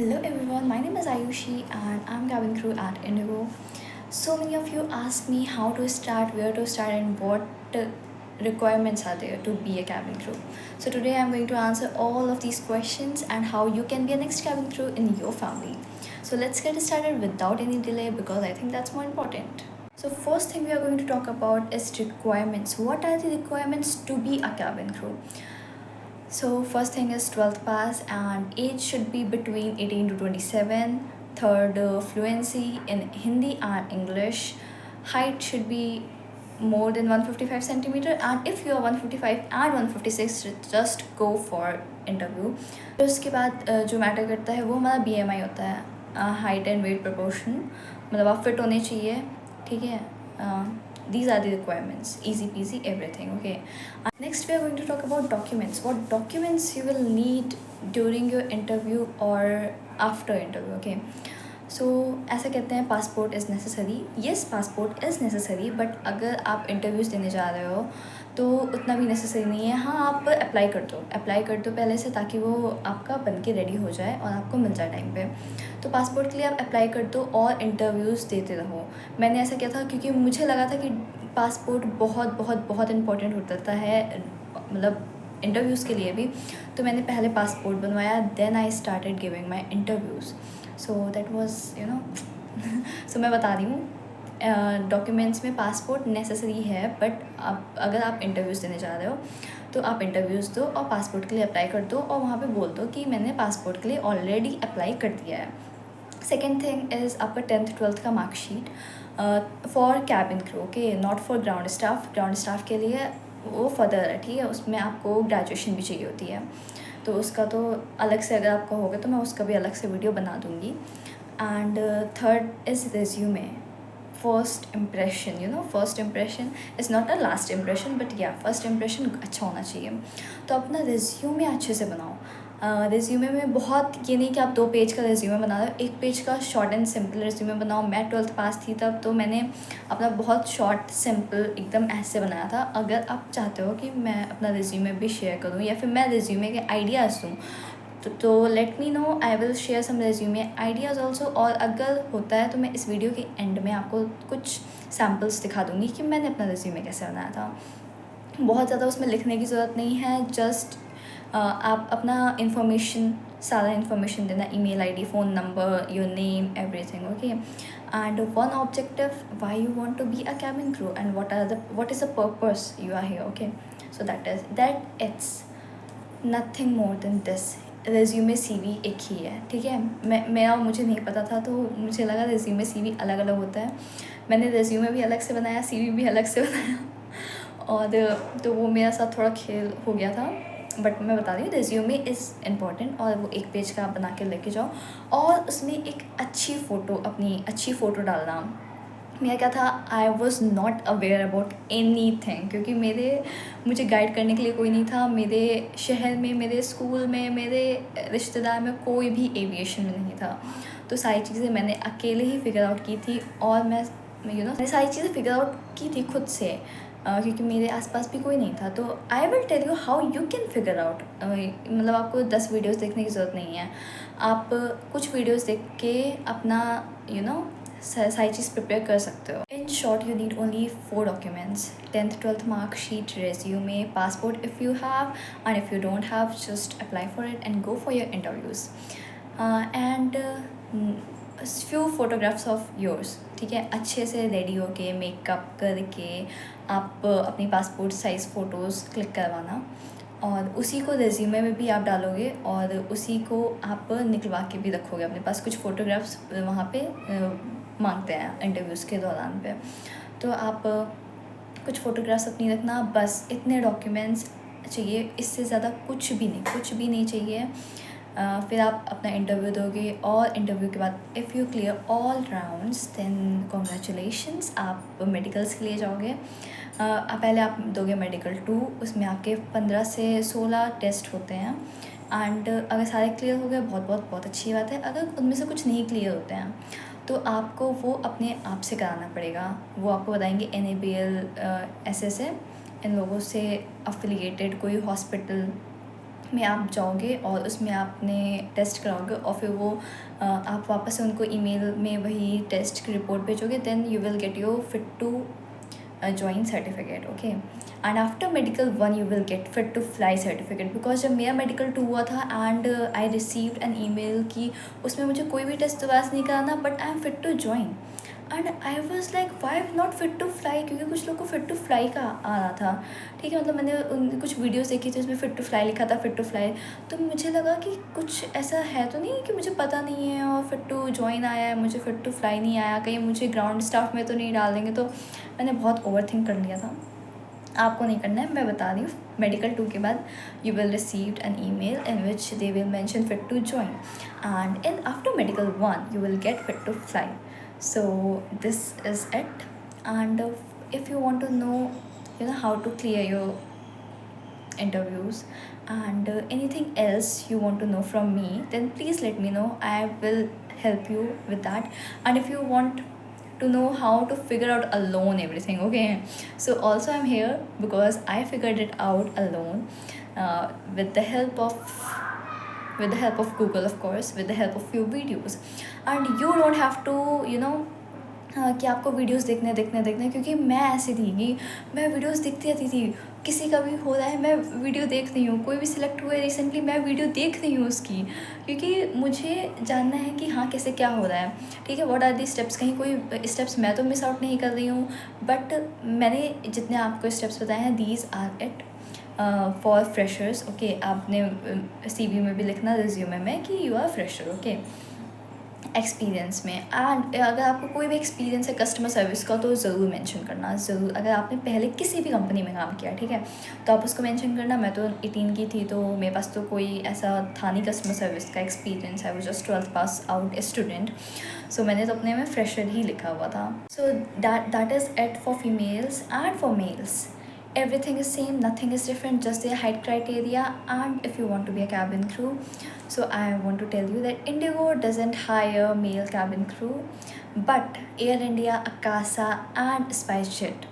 Hello everyone, my name is Ayushi and I'm cabin crew at Indigo. So many of you asked me how to start, where to start, and what requirements are there to be a cabin crew. So today I'm going to answer all of these questions and how you can be a next cabin crew in your family. So let's get started without any delay because I think that's more important. So first thing we are going to talk about is requirements. What are the requirements to be a cabin crew? So first thing is 12th pass and age should be between 18 to 27. Third, fluency in Hindi and English. Height should be more than 155 centimeter, and if you are 155 and 156 just go for interview. फिर उसके बाद जो matter करता है वो हमारा BMI होता है, हाइट एंड वेट प्रपोर्शन, मतलब आप फिट होने चाहिए, ठीक है. These are the requirements, easy peasy everything, okay. Next we are going to talk about documents. What documents you will need during your interview or after interview, okay. सो ऐसा कहते हैं passport is necessary. Yes, passport is necessary, but अगर आप interviews देने जा रहे हो तो उतना भी नेसेसरी नहीं है. हाँ, आप अप्लाई कर दो पहले से, ताकि वो आपका बन के रेडी हो जाए और आपको मिल जाए टाइम पे. तो पासपोर्ट के लिए आप अप्लाई कर दो और इंटरव्यूज़ देते रहो. मैंने ऐसा किया था क्योंकि मुझे लगा था कि पासपोर्ट बहुत बहुत बहुत इम्पोर्टेंट होता है, मतलब इंटरव्यूज़ के लिए भी. तो मैंने पहले पासपोर्ट बनवाया, then I started giving my interviews. So that was so मैं बता रही हूँ, डॉक्यूमेंट्स में पासपोर्ट नेसेसरी है, बट आप अगर आप इंटरव्यूज़ देने जा रहे हो तो आप इंटरव्यूज़ दो और पासपोर्ट के लिए अप्लाई कर दो और वहाँ पे बोल दो कि मैंने पासपोर्ट के लिए ऑलरेडी अप्लाई कर दिया है. सेकेंड थिंग इज़ आपका 10th 12th का marksheet for cabin crew, okay, not for ground staff. Ground staff के लिए वो फर्दर है, ठीक है, उसमें आपको ग्रेजुएशन भी चाहिए होती है, तो उसका तो अलग से अगर आपका होगा तो मैं उसका भी अलग से वीडियो बना दूँगी. And third is resume. First impression, first impression is not a last impression, but या फर्स्ट इम्प्रेशन अच्छा होना चाहिए. तो अपना रेज्यूमे अच्छे से बनाओ. रेज्यूमे में बहुत ये नहीं कि आप 2 पेज का रेज्यूमे बना रहे हो, 1 पेज का शॉर्ट एंड सिंपल रेज्यूमे बनाओ. मैं 12th पास थी तब, तो मैंने अपना बहुत शॉर्ट सिंपल एकदम ऐसे बनाया था. अगर आप चाहते हो कि मैं अपना रेज्यूमे भी शेयर करूँ या फिर मैं रेज्यूमे के आइडियाज़ दूँ, तो let me know, I will share some resume ideas also. और अगर होता है तो मैं इस वीडियो के एंड में आपको कुछ सैम्पल्स दिखा दूँगी कि मैंने अपना रेज्यूमे कैसे बनाया था. बहुत ज़्यादा उसमें लिखने की ज़रूरत नहीं है, जस्ट आप अपना इन्फॉर्मेशन, सारा इन्फॉर्मेशन देना, email ID, phone number, your name, everything, okay. And one objective, why you want to be a cabin crew and what is the purpose you are here, okay. So that it's nothing more than this. Resume CV एक ही है, ठीक है. मेरा मुझे नहीं पता था, तो मुझे लगा रेज्यूमे CV अलग अलग होता है. मैंने रेज्यूमे भी अलग से बनाया, CV भी अलग से बनाया और तो वो मेरा साथ थोड़ा खेल हो गया था. बट मैं बता रही हूँ, रेज्यूमे इज़ इम्पॉर्टेंट, और वो 1 पेज का आप बना के लेके जाओ और उसमें एक अच्छी फ़ोटो, अपनी अच्छी फ़ोटो डालना. मेरा क्या था, I was not aware about any thing, क्योंकि मुझे गाइड करने के लिए कोई नहीं था. मेरे शहर में, मेरे स्कूल में, मेरे रिश्तेदार में कोई भी एविएशन में नहीं था. तो सारी चीज़ें मैंने अकेले ही फिगर आउट की थी, और मैंने सारी चीज़ें फिगर आउट की थी खुद से, क्योंकि मेरे आसपास भी कोई नहीं था. तो I will tell you how you can figure out. मतलब आपको 10 वीडियोस देखने की ज़रूरत नहीं है. आप कुछ वीडियोस देख के अपना सारी चीज़ प्रिपेयर कर सकते हो. In short, you need only 4 documents: 10th 12th marksheet, resume, passport if you have, and if you don't have, just apply for it and go for your interviews. And few photographs of yours, ठीक है, अच्छे से ready होके, makeup करके आप अपनी passport size photos click करवाना, और उसी को रेज्यूमे में भी आप डालोगे और उसी को आप निकलवा के भी रखोगे अपने पास. कुछ फ़ोटोग्राफ्स वहाँ पे मांगते हैं इंटरव्यूज़ के दौरान पे, तो आप कुछ फ़ोटोग्राफ्स अपनी रखना. बस इतने डॉक्यूमेंट्स चाहिए, इससे ज़्यादा कुछ भी नहीं चाहिए. फिर आप अपना इंटरव्यू दोगे, और इंटरव्यू के बाद if you clear all rounds then congratulations, आप मेडिकल्स के लिए जाओगे. पहले आप दोगे मेडिकल 2, उसमें आपके 15 से 16 टेस्ट होते हैं. एंड अगर सारे क्लियर हो गए, बहुत अच्छी बात है. अगर उनमें से कुछ नहीं क्लियर होते हैं तो आपको वो अपने आप से कराना पड़ेगा. वो आपको बताएंगे NABL, SSA, इन लोगों से अफिलिएटेड कोई हॉस्पिटल में आप जाओगे और उसमें आपने टेस्ट कराओगे और फिर वो आप वापस से उनको ईमेल में वही टेस्ट की रिपोर्ट भेजोगे, then you will get your fit to join certificate. Okay, and after medical 1 you will get fit to fly certificate, because जब मेरा medical 2 हुआ था and I received an email कि उसमें मुझे कोई भी टेस्ट पास नहीं कराना, but I am fit to join. And I was like why not fit to fly, क्योंकि कुछ लोग को फिट टू फ्लाई का आ रहा था, ठीक है, मतलब मैंने उन कुछ वीडियोस देखी थी उसमें फिट टू फ्लाई लिखा था, फिट टू फ्लाई। तो मुझे लगा कि कुछ ऐसा है तो नहीं कि मुझे पता नहीं है और फिट टू जॉइन आया है, मुझे फिट टू फ्लाई नहीं आया, कहीं मुझे ग्राउंड स्टाफ में तो नहीं डाल देंगे। तो मैंने बहुत ओवर थिंक कर लिया था। आपको नहीं करना है, मैं बता रही हूँ। मेडिकल 2 के बाद you will received an email in which they will mention fit to join, and in after medical 1 you will get fit to fly. So this is it, and if you want to know, how to clear your interviews and anything else you want to know from me, then please let me know. I will help you with that. And if you want to know how to figure out alone everything, okay, so also I'm here because I figured it out alone, with the help of Google, of course, with the help of few videos. And you don't have to कि आपको videos देखने, क्योंकि मैं ऐसी थी कि मैं videos देखती रहती थी, किसी का भी हो रहा है मैं वीडियो देख रही हूँ, कोई भी सिलेक्ट हुआ है रिसेंटली मैं वीडियो देख रही हूँ उसकी, क्योंकि मुझे जानना है कि हाँ कैसे क्या हो रहा है, ठीक है, व्हाट आर दी स्टेप्स, कहीं कोई स्टेप्स मैं तो मिस आउट नहीं कर रही हूँ। बट मैंने जितने आपको स्टेप्स बताए हैं, these are it for freshers. Okay, आपने CV में भी लिखना, रिज्यूमे में, कि you are fresher, okay, experience में। एंड अगर आपको कोई भी एक्सपीरियंस है कस्टमर सर्विस का तो ज़रूर मेंशन करना, ज़रूर। अगर आपने पहले किसी भी कंपनी में काम किया, ठीक है, तो आप उसको मेंशन करना। मैं तो 18 की थी तो मेरे पास तो कोई ऐसा था नहीं कस्टमर सर्विस का एक्सपीरियंस, है वो just 12th pass out student. So मैंने तो अपने में फ्रेशर ही लिखा हुआ था। So that is it for females and for males. Everything is same, nothing is different, just their height criteria. And if you want to be a cabin crew, so I want to tell you that Indigo doesn't hire male cabin crew, but Air India, Akasa and SpiceJet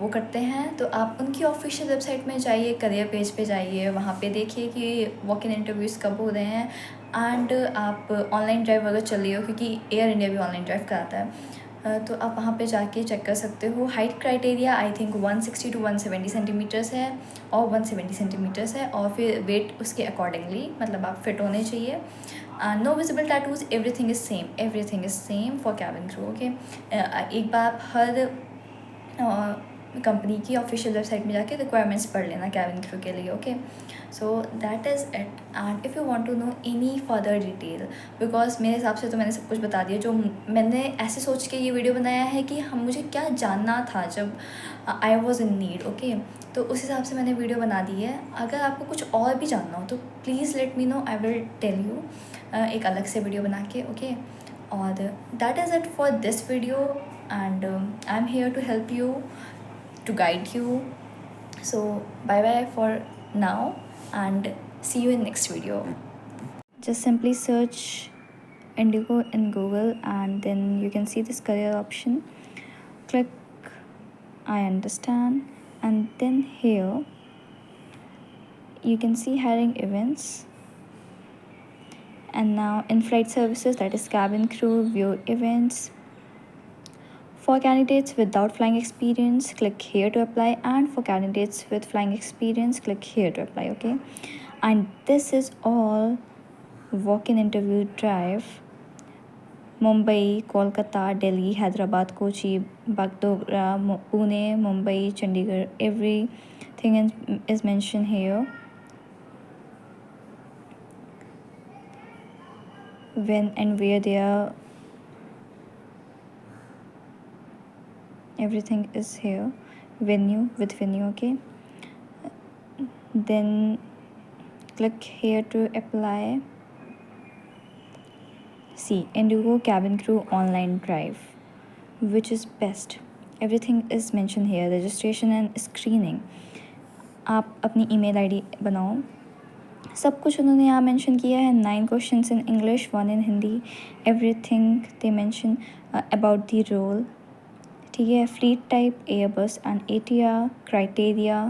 वो करते हैं। तो आप उनकी official website में जाइए, career page पे जाइए, वहाँ पे देखिए कि वॉक इन इंटरव्यूज़ कब हो रहे हैं। एंड आप ऑनलाइन ड्राइव अगर चल रही हो, क्योंकि एयर इंडिया भी ऑनलाइन ड्राइव कराता है, तो आप वहाँ पे जाके चेक कर सकते हो। Height criteria I think 160 to 170 centimetres है और 170 सेंटीमीटर्स है, और फिर वेट उसके अकॉर्डिंगली, मतलब आप फिट होने चाहिए। No visible tattoos, everything is same for cabin crew, okay. एक बार आप हर कंपनी की ऑफिशियल वेबसाइट में जाके रिक्वायरमेंट्स पढ़ लेना कैबिन क्रू के लिए, okay. So that is it. And if you want to know any further detail, because मेरे हिसाब से तो मैंने सब कुछ बता दिया, जो मैंने ऐसे सोच के ये वीडियो बनाया है कि हम मुझे क्या जानना था जब I was in need, okay, तो उस हिसाब से मैंने वीडियो बना दी है। अगर आपको कुछ और भी जानना हो तो please let me know, I will tell you एक अलग से वीडियो बना के, ओके। और that is it for this video, and I am here to help you, to guide you. So bye bye for now, and see you in next video. Just simply search Indigo in Google, and then you can see this career option. Click I understand, and then here you can see hiring events, and now in-flight services, that is cabin crew, view events. For candidates without flying experience, click here to apply, and for candidates with flying experience, click here to apply, okay. And this is all walk-in interview drive. Mumbai, Kolkata, Delhi, Hyderabad, Kochi, Bagdogra, Pune, Mumbai, Chandigarh, everything is mentioned here. When and where they are, everything is here. Venue, with venue, okay. Then click here to apply. See, Indigo cabin crew online drive, which is best. Everything is mentioned here, registration and screening. आप अपनी email ID बनाओ, सब कुछ उन्होंने यहाँ mention किया है। 9 questions in English, 1 in Hindi, everything they mention about the role, ठीक है। Fleet type Airbus and ATR criteria,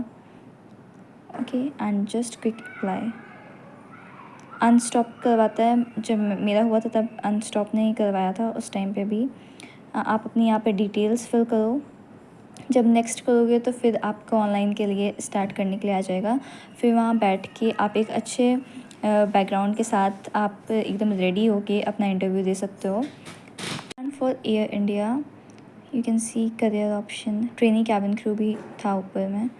okay and just quick apply. Unstop करवाता है, जब मेरा हुआ था तब अनस्टॉप नहीं करवाया था उस टाइम पे भी। आप अपनी यहाँ पे डिटेल्स फिल करो। जब नेक्स्ट करोगे तो फिर आपको ऑनलाइन के लिए स्टार्ट करने के लिए आ जाएगा। फिर वहाँ बैठ के आप एक अच्छे बैकग्राउंड के साथ आप एकदम रेडी होके अपना इंटरव्यू दे सकते हो। And for air India you can see career option, training cabin crew भी था ऊपर में।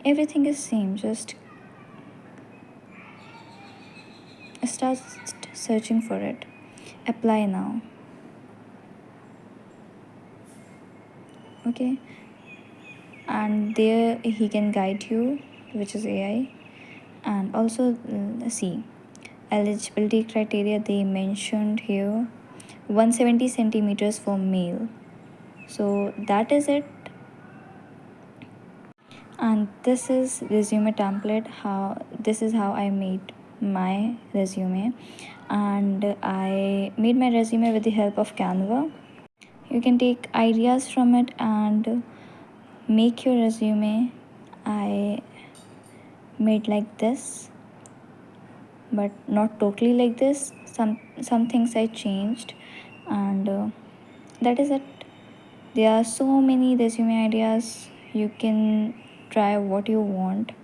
Everything is same, just start searching for it. Apply now. Okay, and there he can guide you, which is AI. And also see eligibility criteria they mentioned here, 170 centimeters for male. So that is it. And this is resume template. This is how I made my resume, and I made my resume with the help of Canva. You can take ideas from it and make your resume. I made like this, but not totally like this. Some things I changed, and that is it. There are so many resume ideas. You can try what you want.